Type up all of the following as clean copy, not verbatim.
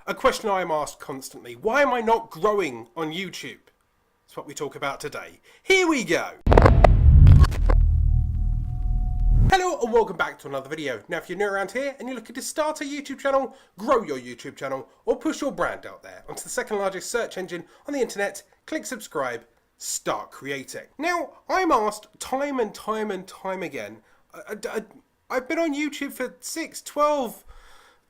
A question I am asked constantly. Why am I not growing on YouTube? That's what we talk about today. Here we go. Hello and welcome back to another video. Now if you're new around here and you're looking to start a YouTube channel, grow your YouTube channel, or push your brand out there onto the second largest search engine on the internet, click subscribe, start creating. Now I'm asked time and time again, I've been on YouTube for 6, 12,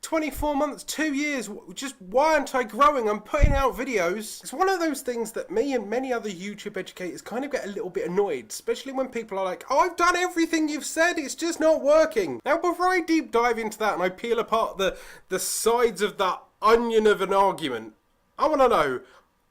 24 months, 2 years, just why aren't I growing? I'm putting out videos. It's one of those things that me and many other YouTube educators kind of get a little bit annoyed, especially when people are like, oh, I've done everything you've said, it's just not working. Now, before I deep dive into that and I peel apart the sides of that onion of an argument, I want to know,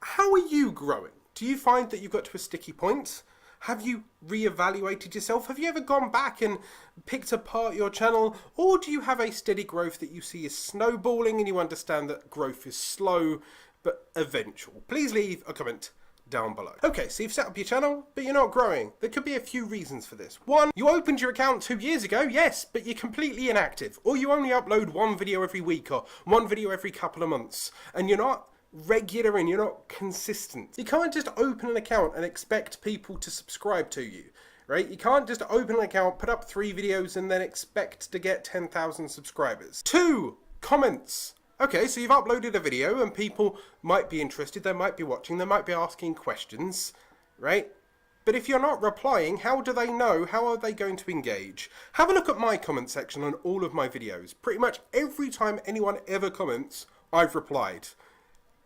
how are you growing? Do you find that you've got to a sticky point? Have you re-evaluated yourself? Have you ever gone back and picked apart your channel? Or do you have a steady growth that you see is snowballing and you understand that growth is slow but eventual? Please leave a comment down below. Okay, so you've set up your channel, but you're not growing. There could be a few reasons for this. One, you opened your account 2 years ago, yes, but you're completely inactive. Or you only upload one video every week or one video every couple of months. And you're not regular and you're not consistent. You can't just open an account and expect people to subscribe to you, right? You can't just open an account, put up 3 videos and then expect to get 10,000 subscribers. 2, comments. Okay, so you've uploaded a video and people might be interested, they might be watching, they might be asking questions, right? But if you're not replying, how do they know? How are they going to engage? Have a look at my comment section on all of my videos. Pretty much every time anyone ever comments, I've replied.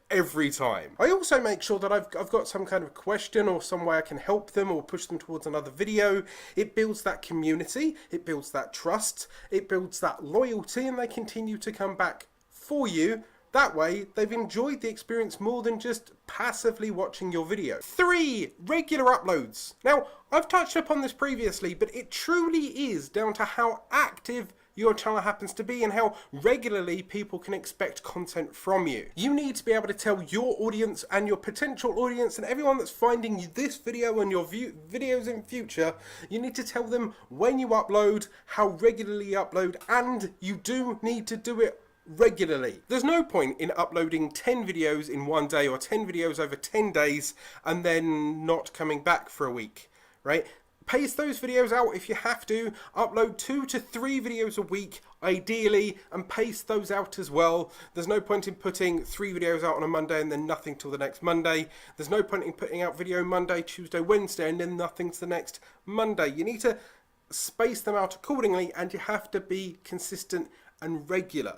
Every time. I also make sure that I've got some kind of question or some way I can help them or push them towards another video. It builds that community, it builds that trust, it builds that loyalty, and they continue to come back for you. That way, they've enjoyed the experience more than just passively watching your video. 3, regular uploads. Now, I've touched upon this previously, but it truly is down to how active your channel happens to be and how regularly people can expect content from you. You need to be able to tell your audience and your potential audience and everyone that's finding this video and your videos in future, you need to tell them when you upload, how regularly you upload, and you do need to do it regularly. There's no point in uploading 10 videos in one day or 10 videos over 10 days and then not coming back for a week, right? Pace those videos out if you have to, upload 2 to 3 videos a week ideally and pace those out as well. There's no point in putting 3 videos out on a Monday and then nothing till the next Monday. There's no point in putting out video Monday, Tuesday, Wednesday and then nothing to the next Monday. You need to space them out accordingly and you have to be consistent and regular.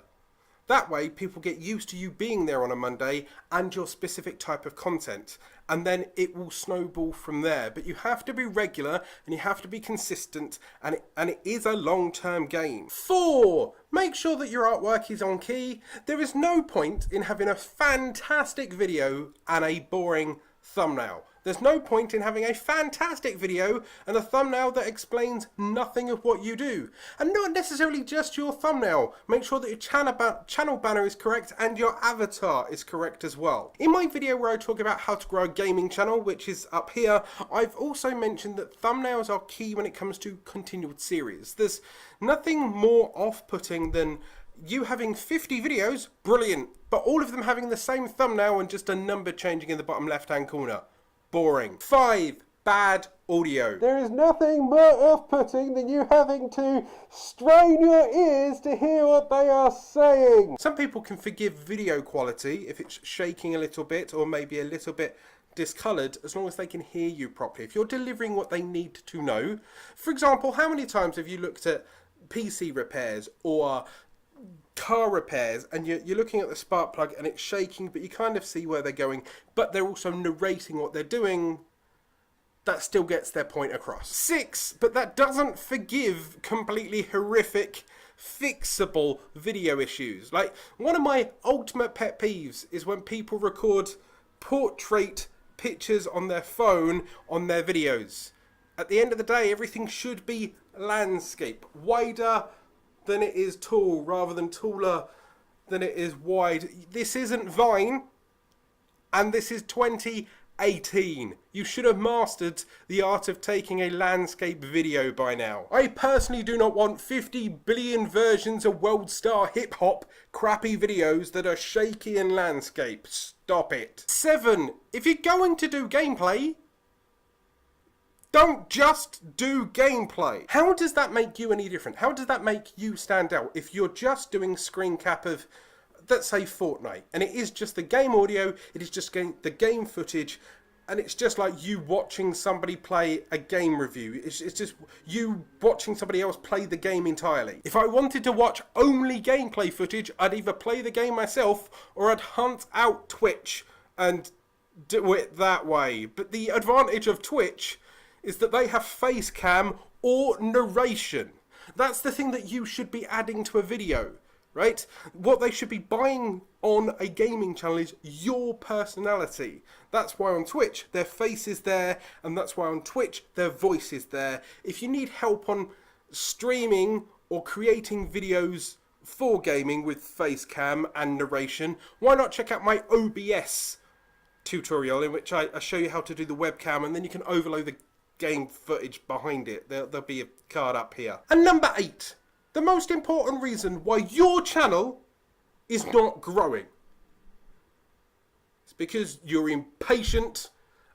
That way people get used to you being there on a Monday and your specific type of content, and then it will snowball from there. But you have to be regular and you have to be consistent, and it is a long-term game. 4, make sure that your artwork is on key. There is no point in having a fantastic video and a boring thumbnail. There's no point in having a fantastic video and a thumbnail that explains nothing of what you do. And not necessarily just your thumbnail. Make sure that your channel banner is correct and your avatar is correct as well. In my video where I talk about how to grow a gaming channel, which is up here, I've also mentioned that thumbnails are key when it comes to continued series. There's nothing more off-putting than you having 50 videos, brilliant, but all of them having the same thumbnail and just a number changing in the bottom left-hand corner. Boring. 5, bad audio. There is nothing more off-putting than you having to strain your ears to hear what they are saying. Some people can forgive video quality if it's shaking a little bit or maybe a little bit discoloured, as long as they can hear you properly. If you're delivering what they need to know. For example, how many times have you looked at PC repairs or car repairs and you're looking at the spark plug and it's shaking, but you kind of see where they're going, but they're also narrating what they're doing? That still gets their point across. 6, but that doesn't forgive completely horrific, fixable video issues. Like, one of my ultimate pet peeves is when people record portrait pictures on their phone on their videos. At the end of the day, everything should be landscape, wider than it is tall rather than taller than it is wide. This isn't Vine and this is 2018. 18. You should have mastered the art of taking a landscape video by now. I personally do not want 50 billion versions of World Star Hip Hop crappy videos that are shaky in landscape. Stop it. 7. If you're going to do gameplay, don't just do gameplay. How does that make you any different? How does that make you stand out if you're just doing screen cap of, let's say, Fortnite, and it is just the game audio, it is just the game footage, and it's just like you watching somebody play a game review. It's just you watching somebody else play the game entirely. If I wanted to watch only gameplay footage, I'd either play the game myself or I'd hunt out Twitch and do it that way. But the advantage of Twitch is that they have face cam or narration. That's the thing that you should be adding to a video, right? What they should be buying on a gaming channel is your personality. That's why on Twitch their face is there, and that's why on Twitch their voice is there. If you need help on streaming or creating videos for gaming with face cam and narration, why not check out my OBS tutorial, in which I show you how to do the webcam, and then you can overlay the game footage behind it. There'll be a card up here. And number 8, the most important reason why your channel is not growing. It's because you're impatient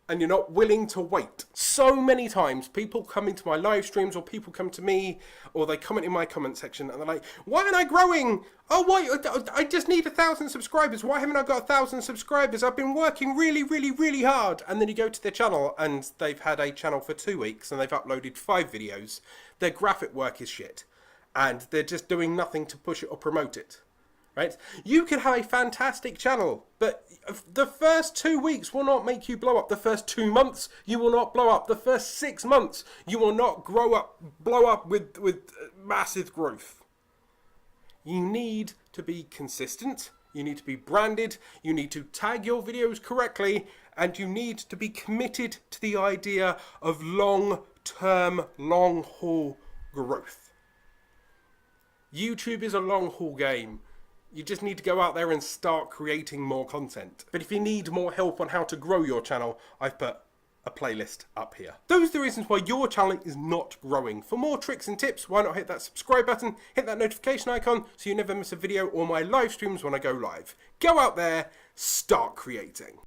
and you're not willing to wait. So many times people come into my live streams, or people come to me, or they comment in my comment section and they're like, why aren't I growing? Oh, why? I just need 1,000 subscribers. Why haven't I got 1,000 subscribers? I've been working really hard. And then you go to their channel and they've had a channel for 2 weeks and they've uploaded 5 videos. Their graphic work is shit, and they're just doing nothing to push it or promote it. Right? You could have a fantastic channel, but the first 2 weeks will not make you blow up. The first 2 months, you will not blow up. The first 6 months, you will not blow up with massive growth. You need to be consistent. You need to be branded. You need to tag your videos correctly, and you need to be committed to the idea of long-term, long-haul growth. YouTube is a long-haul game. You just need to go out there and start creating more content. But if you need more help on how to grow your channel, I've put a playlist up here. Those are the reasons why your channel is not growing. For more tricks and tips, why not hit that subscribe button, hit that notification icon so you never miss a video or my live streams when I go live. Go out there, start creating.